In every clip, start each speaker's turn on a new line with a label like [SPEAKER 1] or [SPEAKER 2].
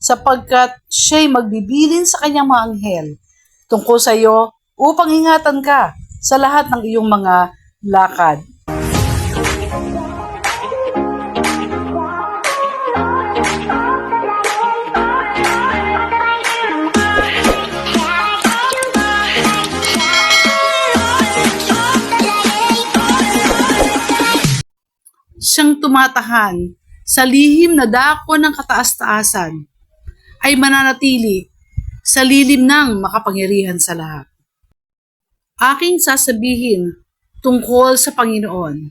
[SPEAKER 1] sapagkat siya'y magbibilin sa kanyang mga anghel tungkol sa iyo upang ingatan ka sa lahat ng iyong mga lakad. Siyang tumatahan sa lihim na dako ng kataas-taasan ay mananatili sa lilim ng makapangyarihan sa lahat. Aking sasabihin tungkol sa Panginoon.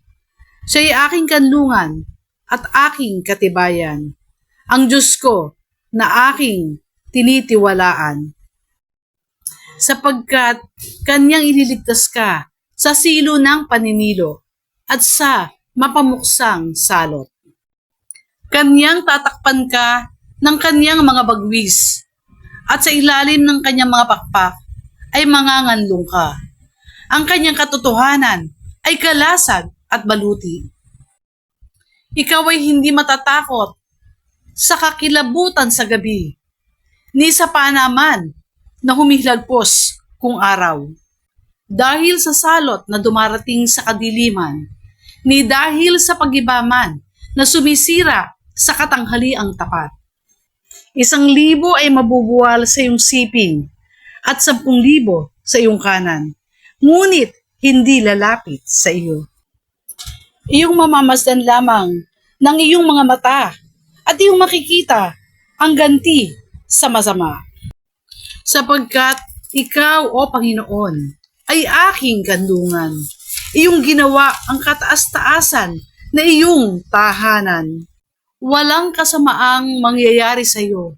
[SPEAKER 1] Siya'y aking kanlungan at aking katibayan, ang Diyos ko na aking tinitiwalaan. Sapagkat kanyang ililigtas ka sa silo ng paninilo at sa mapamuksang salot. Kanyang tatakpan ka ng kanyang mga bagwis at sa ilalim ng kanyang mga pakpak ay manganganlong ka. Ang kanyang katotohanan ay kalasag at baluti. Ikaw ay hindi matatakot sa kakilabutan sa gabi, ni sa panaman na humihilagpos kung araw. Dahil sa salot na dumarating sa kadiliman, ni dahil sa pagibaman na sumisira sa katanghaliang tapat. 1,000 ay mabubuwal sa iyong siping at 10,000 sa iyong kanan, ngunit hindi lalapit sa iyo. Iyong mamamasdan lamang ng iyong mga mata at iyong makikita ang ganti sa masama. Sapagkat ikaw, O Panginoon, ay aking kanlungan. Iyong ginawa ang kataas-taasan na iyong tahanan. Walang kasamaang mangyayari sa iyo,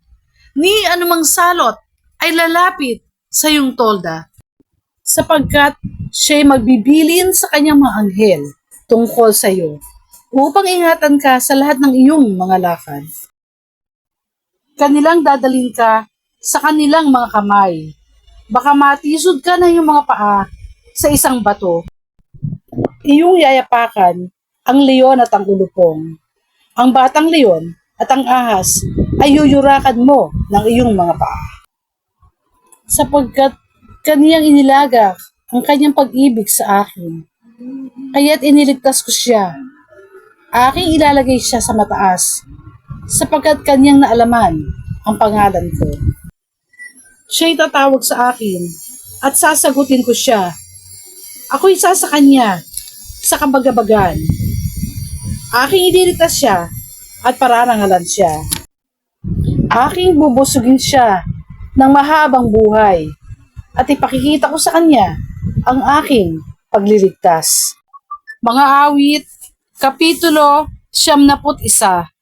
[SPEAKER 1] ni anumang salot ay lalapit sa iyong tolda, sapagkat siya'y magbibilin sa kanyang mga anghel tungkol sa iyo, upang ingatan ka sa lahat ng iyong mga lakad. Kanilang dadalhin ka sa kanilang mga kamay, baka matisod ka ng iyong mga paa sa isang bato. Iyong yayapakan ang leon at ang ulupong. Ang batang leon at ang ahas ay yuyurakan mo ng iyong mga paa. Sapagkat kaniyang inilagak ang kanyang pag-ibig sa akin, kaya't iniligtas ko siya. Aking ilalagay siya sa mataas, sapagkat kanyang naalaman ang pangalan ko. Siya'y tatawag sa akin at sasagutin ko siya. Ako'y isa sa kanya sa kabagabagan. Aking ililigtas siya at pararangalan siya. Aking bubusugin siya ng mahabang buhay at ipakikita ko sa kanya ang aking pagliligtas. Mga awit, Kapitulo 91.